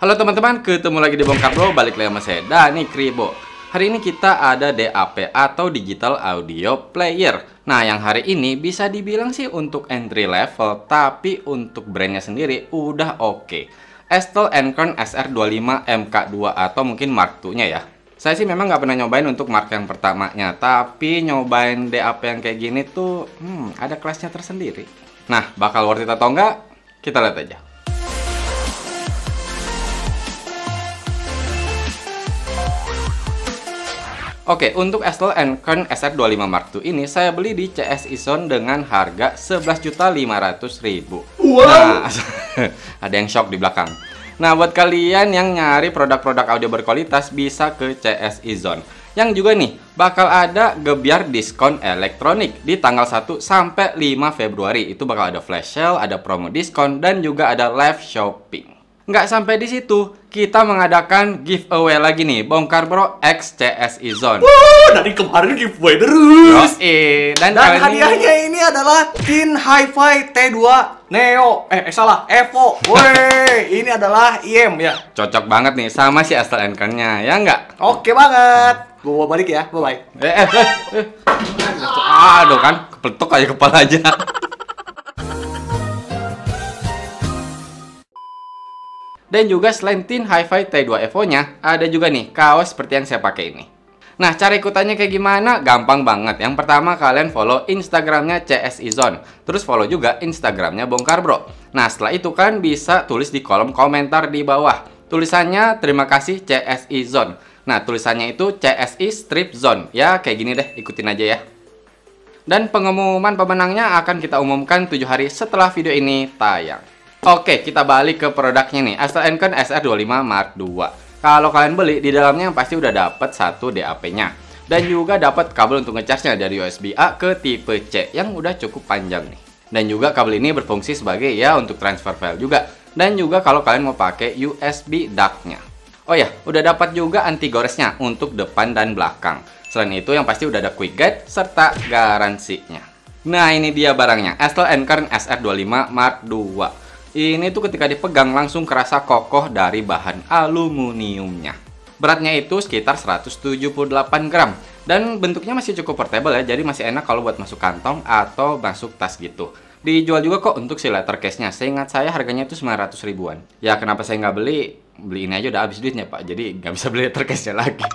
Halo teman-teman, ketemu lagi di Bongkar Bro, balik lagi sama saya, Dani Kribo. Hari ini kita ada DAP atau Digital Audio Player. Nah, yang hari ini bisa dibilang sih untuk entry level, tapi untuk brandnya sendiri udah oke. Estel Enkern SR25 MK2 atau mungkin Mark II-nya ya. Saya sih memang nggak pernah nyobain untuk Mark yang pertamanya, tapi nyobain DAP yang kayak gini tuh ada kelasnya tersendiri. Nah, bakal worth it atau enggak? Kita lihat aja. Oke, untuk Estel Enkern SR25 Mark II ini saya beli di CSI Zone dengan harga 11.500.000. Wow. Nah, ada yang shock di belakang. Nah, buat kalian yang nyari produk-produk audio berkualitas bisa ke CSI Zone. Yang juga nih, bakal ada gebyar diskon elektronik di tanggal 1 sampai 5 Februari. Itu bakal ada flash sale, ada promo diskon, dan juga ada live shopping. Nggak sampai di situ, kita mengadakan giveaway lagi nih, Bongkar Bro X CSI Zone. Dari kemarin giveaway terus. Dan hadiahnya ini adalah Kin Hi-Fi T2 Neo. Salah, Evo. Woi, ini adalah IM ya. cocok banget nih sama si Estel Enkern-nya, ya nggak? Oke banget. Gua balik ya, bye-bye. Aduh kan, kepletok aja kepala aja. Dan juga selain Tin Hi-Fi T2 Evo-nya, ada juga nih kaos seperti yang saya pakai ini. Nah, cara ikutannya kayak gimana? Gampang banget. Yang pertama, kalian follow Instagramnya CSI Zone. Terus follow juga Instagramnya Bongkar Bro. Nah, setelah itu kan bisa tulis di kolom komentar di bawah. Tulisannya, terima kasih CSI Zone. Nah, tulisannya itu CSI Strip Zone. Ya, kayak gini deh, ikutin aja ya. Dan pengumuman pemenangnya akan kita umumkan 7 hari setelah video ini tayang. Oke, kita balik ke produknya nih, Estel Enkern SR25 Mark II. Kalau kalian beli, di dalamnya pasti udah dapat satu DAP-nya. Dan juga dapat kabel untuk ngecasnya dari USB A ke tipe C yang udah cukup panjang nih. Dan juga kabel ini berfungsi sebagai ya untuk transfer file juga. Dan juga kalau kalian mau pakai USB DAC-nya. Oh ya, udah dapat juga anti goresnya untuk depan dan belakang. Selain itu yang pasti udah ada quick guide serta garansinya. Nah, ini dia barangnya, Estel Enkern SR25 Mark II. Ini tuh ketika dipegang langsung kerasa kokoh dari bahan aluminiumnya. Beratnya itu sekitar 178 gram. Dan bentuknya masih cukup portable ya, jadi masih enak kalau buat masuk kantong atau masuk tas gitu. Dijual juga kok untuk si letter case-nya. Seingat saya harganya itu 900 ribuan. Ya kenapa saya nggak beli? Beli ini aja udah habis duitnya Pak, jadi nggak bisa beli letter case-nya lagi.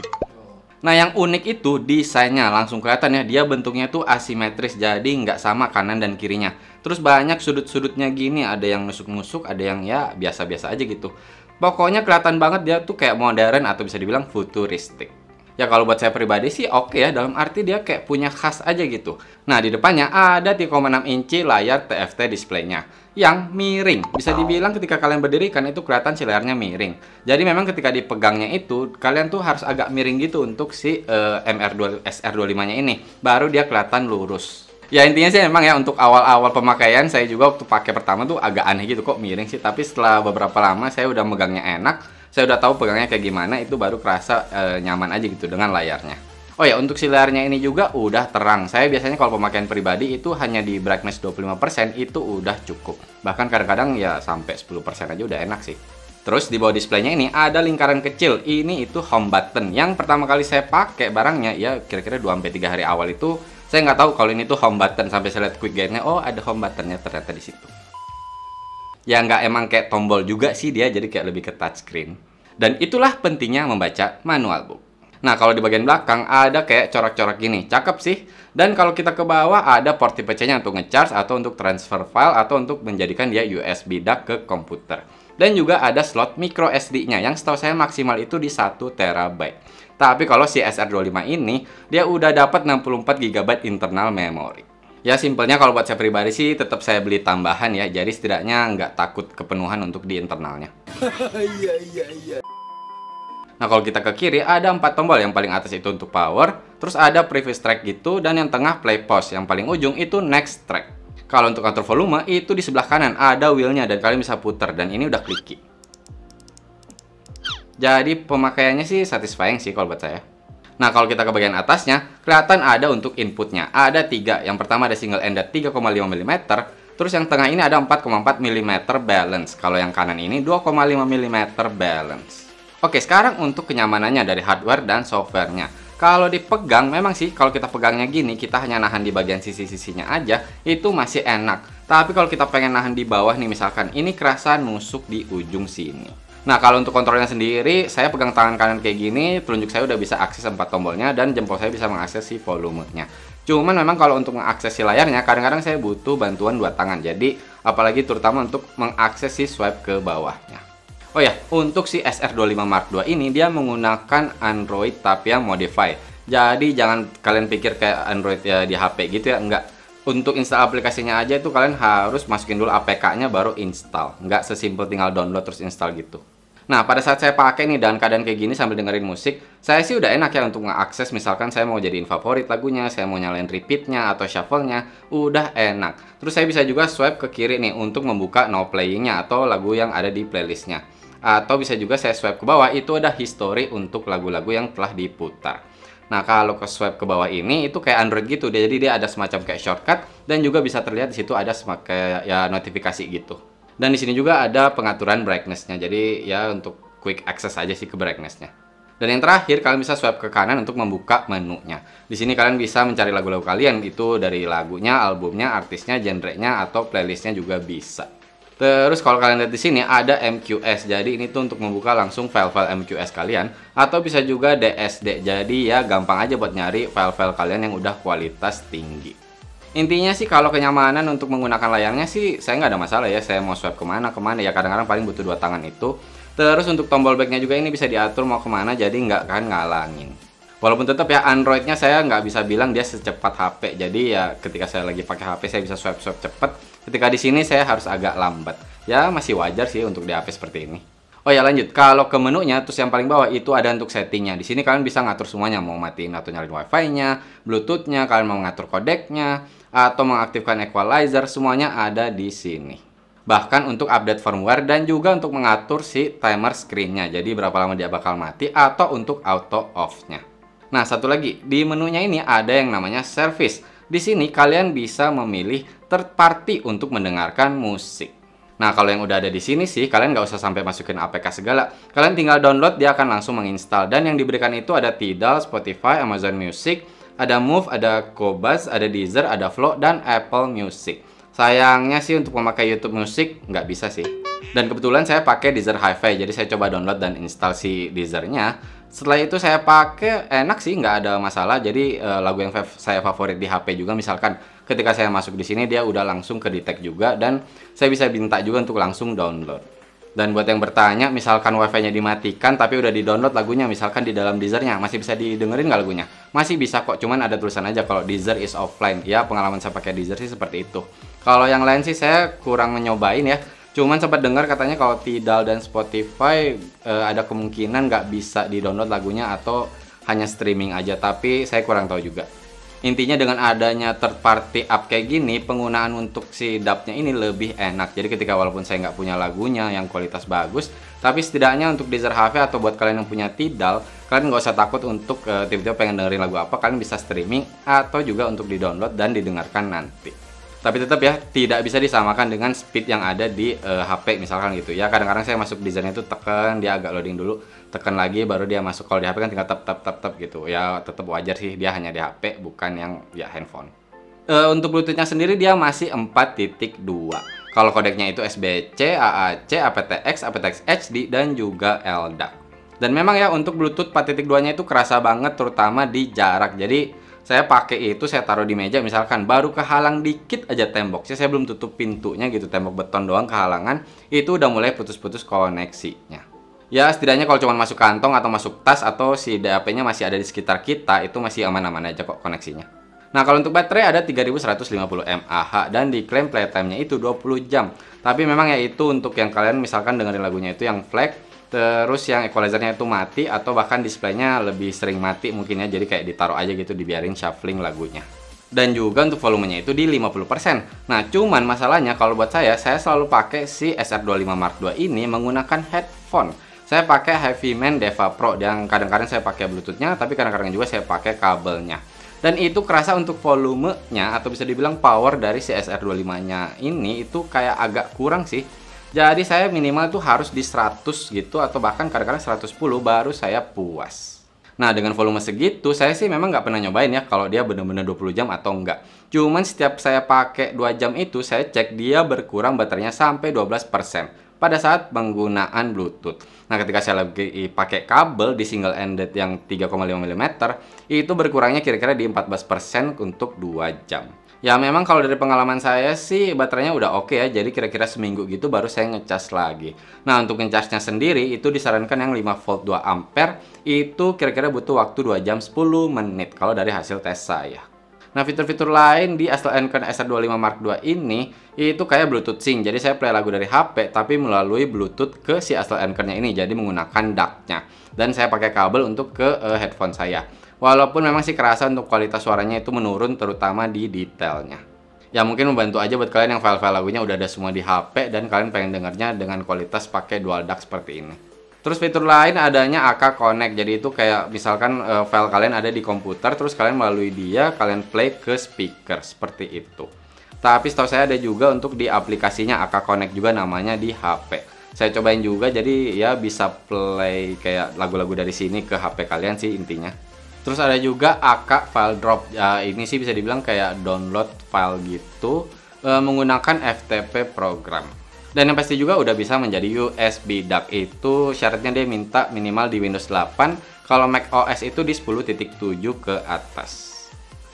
Nah, yang unik itu desainnya, langsung kelihatan ya, dia bentuknya tuh asimetris, jadi nggak sama kanan dan kirinya. Terus banyak sudut-sudutnya gini, ada yang nusuk-nusuk, ada yang ya biasa-biasa aja gitu. Pokoknya kelihatan banget dia tuh kayak modern atau bisa dibilang futuristik. Ya kalau buat saya pribadi sih oke ya, dalam arti dia kayak punya khas aja gitu. Nah, di depannya ada 3,6 inci layar TFT displaynya yang miring. Bisa dibilang ketika kalian berdiri kan itu kelihatan si layarnya miring. Jadi memang ketika dipegangnya itu kalian tuh harus agak miring gitu untuk si SR25-nya ini. Baru dia kelihatan lurus. Ya intinya sih memang ya untuk awal-awal pemakaian saya juga waktu pakai pertama tuh agak aneh gitu kok miring sih. Tapi setelah beberapa lama saya udah megangnya enak. Saya udah tahu pegangnya kayak gimana, itu baru kerasa nyaman aja gitu dengan layarnya. Oh ya, untuk si layarnya ini juga udah terang. Saya biasanya kalau pemakaian pribadi itu hanya di brightness 25% itu udah cukup. Bahkan kadang-kadang ya sampai 10% aja udah enak sih. Terus di bawah displaynya ini ada lingkaran kecil. Ini itu home button. Yang pertama kali saya pakai barangnya ya kira-kira 2-3 hari awal itu saya nggak tahu kalau ini tuh home button. Sampai saya lihat quick guide-nya, oh ada home buttonnya ternyata di situ. Ya nggak emang kayak tombol juga sih dia, jadi kayak lebih ke touchscreen. Dan itulah pentingnya membaca manual book. Nah, kalau di bagian belakang ada kayak corak-corak gini, cakep sih. Dan kalau kita ke bawah ada port tipe C-nya untuk ngecharge atau untuk transfer file atau untuk menjadikan dia USB DAC ke komputer. Dan juga ada slot micro SD-nya yang setahu saya maksimal itu di 1 TB. Tapi kalau si SR25 ini dia udah dapat 64 GB internal memory. Ya simpelnya kalau buat saya pribadi sih tetap saya beli tambahan ya, jadi setidaknya nggak takut kepenuhan untuk di internalnya. Iya. Nah kalau kita ke kiri ada 4 tombol, yang paling atas itu untuk power, terus ada previous track gitu, dan yang tengah play pause, yang paling ujung itu next track. Kalau untuk atur volume itu di sebelah kanan ada wheelnya dan kalian bisa putar, dan ini udah clicky. Jadi pemakaiannya sih satisfying sih kalau buat saya. Nah, kalau kita ke bagian atasnya, kelihatan ada untuk inputnya. Ada 3. Yang pertama ada single ended 3,5 mm, Terus yang tengah ini ada 4,4 mm balance. Kalau yang kanan ini 2,5 mm balance. Oke, sekarang untuk kenyamanannya dari hardware dan softwarenya. Kalau dipegang, memang sih kalau kita pegangnya gini, kita hanya nahan di bagian sisi-sisinya aja, itu masih enak. Tapi kalau kita pengen nahan di bawah nih misalkan, ini kerasa nusuk di ujung sini. Nah, kalau untuk kontrolnya sendiri, saya pegang tangan kanan kayak gini, telunjuk saya udah bisa akses 4 tombolnya, dan jempol saya bisa mengakses si volumenya. Cuman memang kalau untuk mengakses si layarnya, kadang-kadang saya butuh bantuan 2 tangan. Jadi, apalagi terutama untuk mengakses si swipe ke bawahnya. Oh ya, untuk si SR25 Mark II ini, dia menggunakan Android tapi yang modify. Jadi, jangan kalian pikir kayak Android ya di HP gitu ya, enggak. Untuk install aplikasinya aja itu kalian harus masukin dulu APK-nya baru install. Nggak sesimpel tinggal download terus install gitu. Nah, pada saat saya pakai nih dan keadaan kayak gini sambil dengerin musik, saya sih udah enak ya untuk ngeakses. Misalkan saya mau jadiin favorit lagunya, saya mau nyalain repeatnya atau shuffle-nya, udah enak. Terus saya bisa juga swipe ke kiri nih untuk membuka now playing-nya atau lagu yang ada di playlistnya. Atau bisa juga saya swipe ke bawah, itu ada history untuk lagu-lagu yang telah diputar. Nah, kalau ke swipe ke bawah ini itu kayak Android gitu, jadi dia ada semacam kayak shortcut dan juga bisa terlihat di situ ada kayak ya notifikasi gitu. Dan di sini juga ada pengaturan brightness-nya. Jadi ya untuk quick access aja sih ke brightness-nya. Dan yang terakhir kalian bisa swipe ke kanan untuk membuka menunya. Di sini kalian bisa mencari lagu-lagu kalian, itu dari lagunya, albumnya, artisnya, genrenya atau playlistnya juga bisa. Terus kalau kalian lihat di sini ada MQS. Jadi ini tuh untuk membuka langsung file-file MQS kalian atau bisa juga DSD. Jadi ya gampang aja buat nyari file-file kalian yang udah kualitas tinggi. Intinya sih kalau kenyamanan untuk menggunakan layarnya sih saya nggak ada masalah ya. Saya mau swipe kemana ya kadang-kadang paling butuh 2 tangan itu. Terus untuk tombol backnya juga ini bisa diatur mau kemana, jadi nggak kan ngalangin. Walaupun tetap ya Androidnya saya nggak bisa bilang dia secepat HP. Jadi ya ketika saya lagi pakai HP saya bisa swipe cepet. Ketika di sini saya harus agak lambat. Ya masih wajar sih untuk di HP seperti ini. Oh ya lanjut, kalau ke menunya terus yang paling bawah itu ada untuk settingnya. Di sini kalian bisa ngatur semuanya, mau matiin atau nyalain wifi-nya, bluetooth-nya, kalian mau ngatur kodeknya, atau mengaktifkan equalizer, semuanya ada di sini. Bahkan untuk update firmware dan juga untuk mengatur si timer screen-nya. Jadi berapa lama dia bakal mati atau untuk auto off-nya. Nah, satu lagi, di menunya ini ada yang namanya service. Di sini kalian bisa memilih third party untuk mendengarkan musik. Nah, kalau yang udah ada di sini sih, kalian nggak usah sampai masukin APK segala. Kalian tinggal download, dia akan langsung menginstal. Dan yang diberikan itu ada Tidal, Spotify, Amazon Music, ada Move, ada Qobuz, ada Deezer, ada Flow, dan Apple Music. Sayangnya sih untuk memakai YouTube Music, nggak bisa sih. Dan kebetulan saya pakai Deezer Hi-Fi, jadi saya coba download dan install si Deezer-nya. Setelah itu saya pakai, enak sih, nggak ada masalah. Jadi lagu yang saya favorit di HP juga, misalkan ketika saya masuk di sini dia udah langsung ke detect juga dan saya bisa minta juga untuk langsung download. Dan buat yang bertanya, misalkan wifi-nya dimatikan tapi udah di-download lagunya, misalkan di dalam Deezer-nya, masih bisa didengerin nggak lagunya? Masih bisa kok, cuman ada tulisan aja kalau Deezer is offline. Ya, pengalaman saya pakai Deezer sih seperti itu. Kalau yang lain sih saya kurang menyobain ya. Cuman sempat dengar katanya kalau Tidal dan Spotify ada kemungkinan nggak bisa di-download lagunya atau hanya streaming aja, tapi saya kurang tahu juga. Intinya dengan adanya third party app kayak gini, penggunaan untuk si dapnya ini lebih enak. Jadi ketika walaupun saya nggak punya lagunya yang kualitas bagus, tapi setidaknya untuk Deezer HV atau buat kalian yang punya Tidal, kalian nggak usah takut untuk tiba-tiba pengen dengerin lagu apa, kalian bisa streaming atau juga untuk di-download dan didengarkan nanti. Tapi tetap ya, tidak bisa disamakan dengan speed yang ada di HP misalkan gitu ya. Kadang-kadang saya masuk Deezernya itu tekan, dia agak loading dulu, tekan lagi baru dia masuk. Kalau di HP kan tinggal tap gitu. Ya tetap wajar sih dia hanya di HP, bukan yang ya handphone. Untuk Bluetooth-nya sendiri dia masih 4.2. Kalau kodeknya itu SBC, AAC, aptX, aptX HD dan juga LDAC. Dan memang ya untuk Bluetooth 4.2-nya itu kerasa banget terutama di jarak. Jadi saya pakai itu, saya taruh di meja misalkan, baru kehalang dikit aja temboknya, saya belum tutup pintunya gitu, tembok beton doang kehalangan, itu udah mulai putus-putus koneksinya. Ya setidaknya kalau cuma masuk kantong atau masuk tas atau si DAP-nya masih ada di sekitar kita, itu masih aman-aman aja kok koneksinya. Nah kalau untuk baterai ada 3150 mAh dan diklaim playtime-nya itu 20 jam. Tapi memang ya itu untuk yang kalian misalkan dengerin lagunya itu yang flag, terus yang equalizernya itu mati atau bahkan displaynya lebih sering mati mungkin ya, jadi kayak ditaruh aja gitu, dibiarin shuffling lagunya. Dan juga untuk volumenya itu di 50%. Nah cuman masalahnya kalau buat saya selalu pakai si SR25 Mark II ini menggunakan headphone. Saya pakai HiFiMan Deva Pro yang kadang-kadang saya pakai Bluetooth-nya, tapi kadang-kadang juga saya pakai kabelnya. Dan itu kerasa untuk volumenya atau bisa dibilang power dari si SR25-nya ini itu kayak agak kurang sih. Jadi saya minimal tuh harus di 100 gitu atau bahkan kadang-kadang 110 baru saya puas. Nah, dengan volume segitu saya sih memang nggak pernah nyobain ya kalau dia bener-bener 20 jam atau enggak. Cuman setiap saya pakai 2 jam itu saya cek dia berkurang baterainya sampai 12% pada saat penggunaan Bluetooth. Nah, ketika saya lagi pakai kabel di single ended yang 3,5 mm, itu berkurangnya kira-kira di 14% untuk 2 jam. Ya memang kalau dari pengalaman saya sih baterainya udah oke ya, jadi kira-kira seminggu gitu baru saya ngecas lagi. Nah, untuk ngecasnya sendiri itu disarankan yang 5 volt 2 ampere, itu kira-kira butuh waktu 2 jam 10 menit kalau dari hasil tes saya. Nah, fitur-fitur lain di AstroEnken SR25 Mark II ini itu kayak Bluetooth Sync. Jadi saya play lagu dari HP tapi melalui Bluetooth ke si AstroEnken-nya ini, jadi menggunakan DAC-nya. Dan saya pakai kabel untuk ke headphone saya. Walaupun memang sih kerasa untuk kualitas suaranya itu menurun terutama di detailnya. Ya mungkin membantu aja buat kalian yang file-file lagunya udah ada semua di HP dan kalian pengen dengarnya dengan kualitas pakai dual DAC seperti ini. Terus fitur lain adanya AK Connect. Jadi itu kayak misalkan file kalian ada di komputer terus kalian melalui dia kalian play ke speaker seperti itu. Tapi setahu saya ada juga untuk di aplikasinya AK Connect juga namanya di HP. Saya cobain juga jadi ya bisa play kayak lagu-lagu dari sini ke HP kalian sih intinya. Terus ada juga AK File Drop. Ya, ini sih bisa dibilang kayak download file gitu menggunakan FTP program. Dan yang pasti juga udah bisa menjadi USB DAC. Itu syaratnya dia minta minimal di Windows 8. Kalau Mac OS itu di 10.7 ke atas.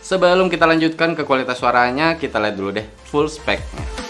Sebelum kita lanjutkan ke kualitas suaranya, kita lihat dulu deh full spec-nya.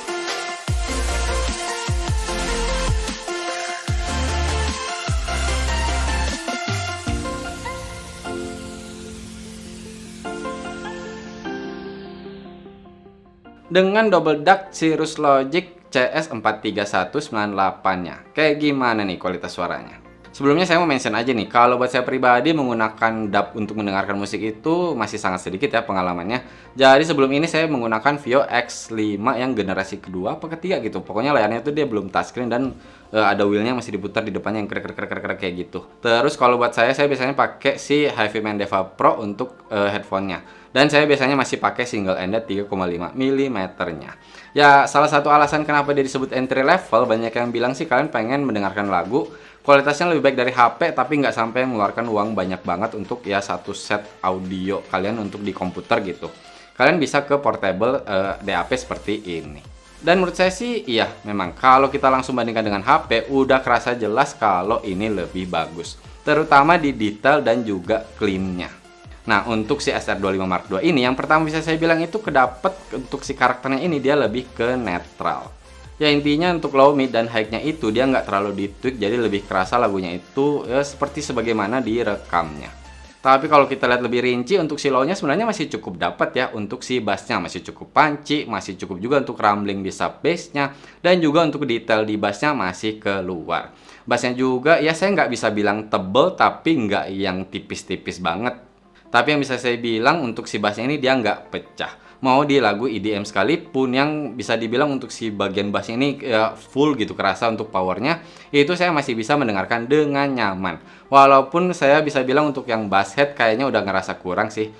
Dengan double DAC Cirrus Logic CS43198-nya. Kayak gimana nih kualitas suaranya? Sebelumnya saya mau mention aja nih, kalau buat saya pribadi menggunakan DAC untuk mendengarkan musik itu masih sangat sedikit ya pengalamannya. Jadi sebelum ini saya menggunakan Vio X5 yang generasi kedua apa ketiga gitu. Pokoknya layarnya tuh dia belum touchscreen dan ada wheelnya masih diputar di depannya yang krek kayak gitu. Terus kalau buat saya biasanya pakai si HiFiMan Deva Pro untuk headphone-nya. Dan saya biasanya masih pakai single ended 3,5 mm-nya. Ya salah satu alasan kenapa dia disebut entry level, banyak yang bilang sih kalian pengen mendengarkan lagu kualitasnya lebih baik dari HP tapi nggak sampai mengeluarkan uang banyak banget untuk ya satu set audio kalian untuk di komputer gitu. Kalian bisa ke portable DAP seperti ini. Dan menurut saya sih iya memang kalau kita langsung bandingkan dengan HP udah kerasa jelas kalau ini lebih bagus. Terutama di detail dan juga clean-nya. Nah, untuk si SR25 Mark II ini, yang pertama bisa saya bilang itu kedapet untuk si karakternya ini dia lebih ke netral. Ya intinya untuk low, mid, dan high-nya itu dia nggak terlalu ditweak, jadi lebih kerasa lagunya itu ya, seperti sebagaimana direkamnya. Tapi kalau kita lihat lebih rinci, untuk si low-nya sebenarnya masih cukup dapat ya. Untuk si bass-nya masih cukup punchy, masih cukup juga untuk rumbling di sub bass-nya, dan juga untuk detail di bass-nya masih keluar. Bass-nya juga ya saya nggak bisa bilang tebel, tapi nggak yang tipis-tipis banget. Tapi yang bisa saya bilang untuk si bassnya ini dia nggak pecah. Mau di lagu EDM sekalipun yang bisa dibilang untuk si bagian bassnya ini ya full gitu kerasa untuk powernya, itu saya masih bisa mendengarkan dengan nyaman. Walaupun saya bisa bilang untuk yang bass head kayaknya udah ngerasa kurang sih.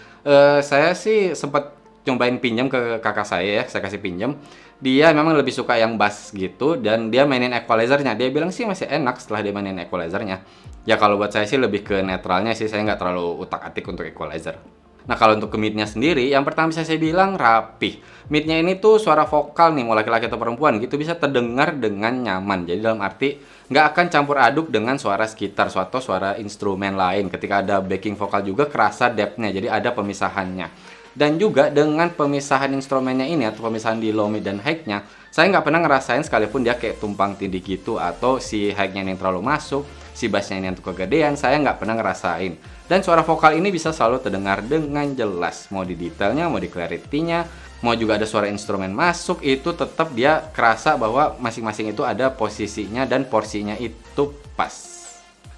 Saya sih sempat cobain pinjam ke kakak saya ya, saya kasih pinjam. Dia memang lebih suka yang bass gitu dan dia mainin equalizernya. Dia bilang sih masih enak setelah dia mainin equalizernya. Ya kalau buat saya sih lebih ke netralnya sih, saya nggak terlalu utak-atik untuk equalizer. Nah kalau untuk ke mid-nya sendiri, yang pertama bisa saya bilang rapih. Mid-nya ini tuh suara vokal nih, mau laki-laki atau perempuan gitu bisa terdengar dengan nyaman. Jadi dalam arti nggak akan campur aduk dengan suara sekitar atau suara instrumen lain. Ketika ada backing vokal juga kerasa depth-nya, jadi ada pemisahannya. Dan juga dengan pemisahan instrumennya ini atau pemisahan di low, mid, dan high-nya, saya nggak pernah ngerasain sekalipun dia kayak tumpang tindih gitu atau si high-nya yang terlalu masuk, si bass-nya ini untuk kegedean, saya nggak pernah ngerasain. Dan suara vokal ini bisa selalu terdengar dengan jelas, mau di detailnya, mau di clarity-nya, mau juga ada suara instrumen masuk, itu tetap dia kerasa bahwa masing-masing itu ada posisinya dan porsinya itu pas.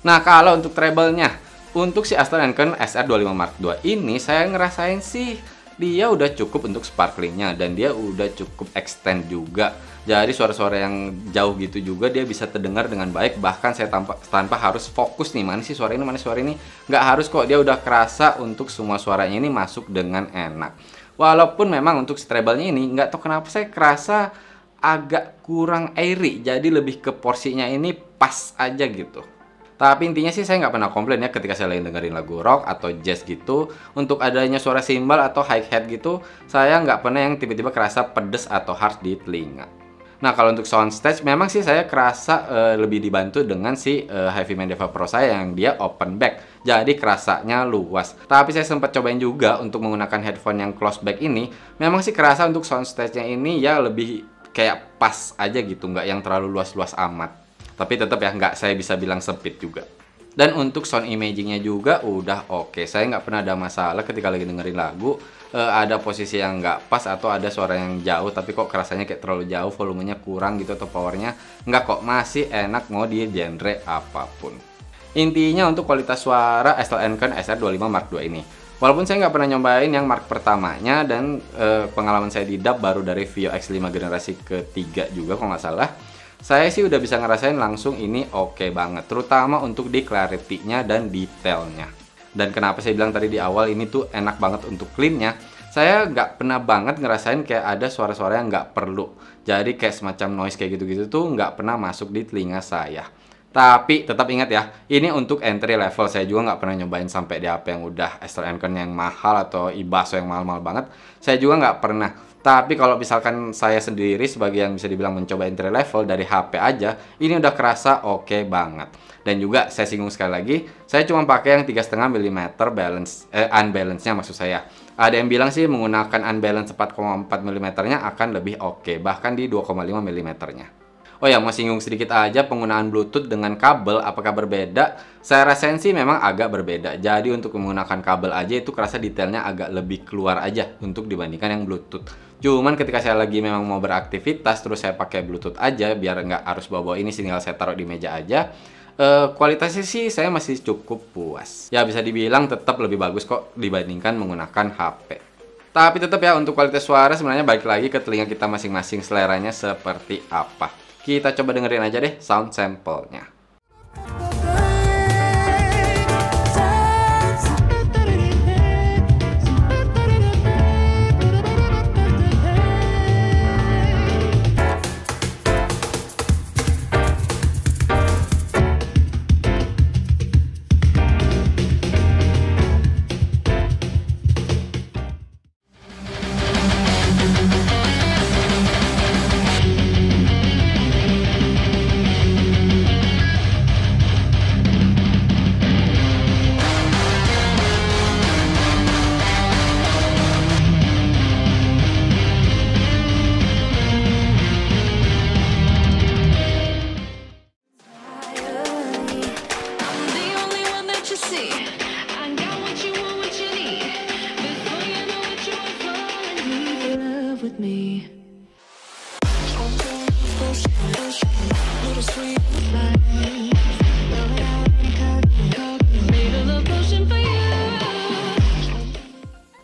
Nah kalau untuk treble-nya, untuk si AstroEnken SR25 Mark II ini saya ngerasain sih dia udah cukup untuk sparklingnya dan dia udah cukup extend juga. Jadi suara-suara yang jauh gitu juga dia bisa terdengar dengan baik. Bahkan saya tanpa harus fokus nih mana sih suara ini, mana suara ini. Nggak harus kok, dia udah kerasa untuk semua suaranya ini masuk dengan enak. Walaupun memang untuk treble-nya ini nggak tahu kenapa saya kerasa agak kurang airy. Jadi lebih ke porsinya ini pas aja gitu. Tapi intinya sih saya nggak pernah komplain ya ketika saya lagi dengerin lagu rock atau jazz gitu. Untuk adanya suara cymbal atau hi-hat gitu, saya nggak pernah yang tiba-tiba kerasa pedes atau hard di telinga. Nah kalau untuk soundstage memang sih saya kerasa lebih dibantu dengan si HiFi Mandeva Pro saya yang dia open back. Jadi kerasanya luas. Tapi saya sempat cobain juga untuk menggunakan headphone yang close back ini. Memang sih kerasa untuk soundstage-nya ini ya lebih kayak pas aja gitu, nggak yang terlalu luas-luas amat. Tapi tetap ya nggak saya bisa bilang sempit juga. Dan untuk sound imagingnya juga udah oke. Saya nggak pernah ada masalah ketika lagi dengerin lagu. Ada posisi yang nggak pas atau ada suara yang jauh tapi kok kerasanya kayak terlalu jauh, volumenya kurang gitu atau powernya. Nggak kok, masih enak mau di genre apapun. Intinya untuk kualitas suara SLNCon SR25 Mark II ini. Walaupun saya nggak pernah nyobain yang Mark pertamanya dan pengalaman saya di dub baru dari Vio X5 generasi ketiga juga kalau nggak salah. Saya sih udah bisa ngerasain langsung ini oke banget, terutama untuk di clarity-nya dan detailnya. Dan kenapa saya bilang tadi di awal ini tuh enak banget untuk clean-nya, saya nggak pernah banget ngerasain kayak ada suara-suara yang nggak perlu. Jadi kayak semacam noise kayak gitu-gitu tuh nggak pernah masuk di telinga saya. Tapi tetap ingat ya, ini untuk entry level. Saya juga nggak pernah nyobain sampai di HP yang udah SLNCon yang mahal atau Ibasso yang mahal-mahal banget. Saya juga nggak pernah. Tapi kalau misalkan saya sendiri sebagai yang bisa dibilang mencoba entry level dari HP aja, ini udah kerasa oke banget. Dan juga saya singgung sekali lagi, saya cuma pakai yang 3,5 mm unbalance-nya maksud saya. Ada yang bilang sih menggunakan unbalance 4,4 mm-nya akan lebih oke, bahkan di 2,5 mm-nya. Oh ya, mau singgung sedikit aja penggunaan Bluetooth dengan kabel apakah berbeda? Saya rasain sih memang agak berbeda. Jadi untuk menggunakan kabel aja itu kerasa detailnya agak lebih keluar aja untuk dibandingkan yang Bluetooth. Cuman ketika saya lagi memang mau beraktivitas terus saya pakai Bluetooth aja biar nggak harus bawa ini, tinggal saya taruh di meja aja. Kualitasnya sih saya masih cukup puas. Ya bisa dibilang tetap lebih bagus kok dibandingkan menggunakan HP. Tapi tetap ya untuk kualitas suara sebenarnya balik lagi ke telinga kita masing-masing seleranya seperti apa. Kita coba dengerin aja deh sound sample-nya.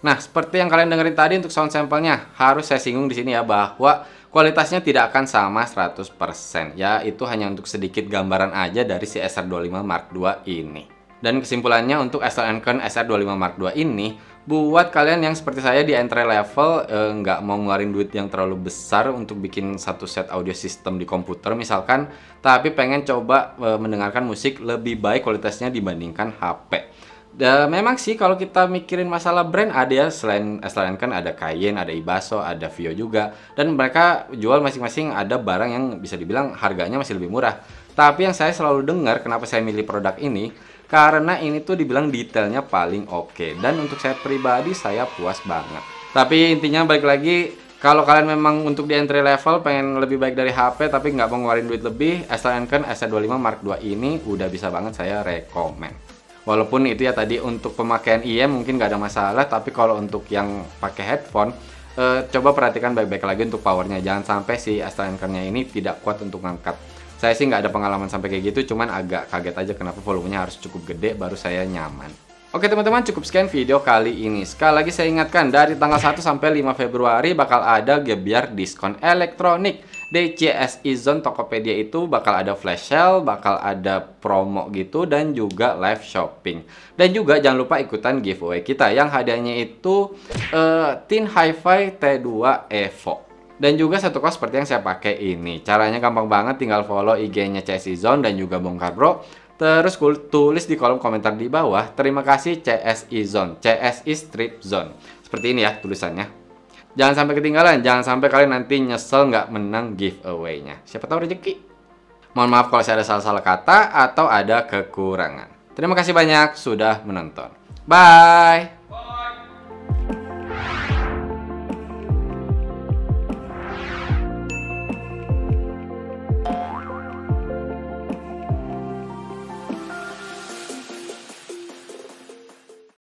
Nah, seperti yang kalian dengerin tadi untuk sound sample-nya, harus saya singgung di sini ya bahwa kualitasnya tidak akan sama 100%. Ya, itu hanya untuk sedikit gambaran aja dari si SR25 Mark II ini. Dan kesimpulannya untuk SLNCon SR25 Mark II ini, buat kalian yang seperti saya di entry level nggak mau ngeluarin duit yang terlalu besar untuk bikin satu set audio system di komputer misalkan, tapi pengen coba mendengarkan musik lebih baik kualitasnya dibandingkan HP. Memang sih kalau kita mikirin masalah brand ada ya, selain SLNCon ada Cayenne, ada Ibasso, ada Vio juga, dan mereka jual masing-masing ada barang yang bisa dibilang harganya masih lebih murah. Tapi yang saya selalu dengar kenapa saya milih produk ini karena ini tuh dibilang detailnya paling oke, dan untuk saya pribadi saya puas banget. Tapi intinya balik lagi, kalau kalian memang untuk di entry level pengen lebih baik dari HP tapi nggak mau ngeluarin duit lebih, SLNCon SR25 Mark II ini udah bisa banget saya rekomen. Walaupun itu ya tadi untuk pemakaian IM mungkin nggak ada masalah, tapi kalau untuk yang pakai headphone, coba perhatikan baik-baik lagi untuk powernya. Jangan sampai si SLNCon-nya ini tidak kuat untuk ngangkat. Saya sih nggak ada pengalaman sampai kayak gitu, cuman agak kaget aja kenapa volumenya harus cukup gede baru saya nyaman. Oke teman-teman, cukup sekian video kali ini. Sekali lagi saya ingatkan, dari tanggal 1 sampai 5 Februari bakal ada gebyar diskon elektronik. Di CSI Zone Tokopedia itu bakal ada flash sale, bakal ada promo gitu, dan juga live shopping. Dan juga jangan lupa ikutan giveaway kita yang hadiahnya itu Tin Hi-Fi T2 Evo. Dan juga satu kos seperti yang saya pakai ini. Caranya gampang banget, tinggal follow IG-nya CSI Zone dan juga Bongkar Bro. Terus tulis di kolom komentar di bawah, terima kasih CSI Zone, CSI Strip Zone. Seperti ini ya tulisannya. Jangan sampai ketinggalan, jangan sampai kalian nanti nyesel nggak menang giveaway-nya. Siapa tahu rezeki. Mohon maaf kalau saya ada salah-salah kata atau ada kekurangan. Terima kasih banyak sudah menonton. Bye!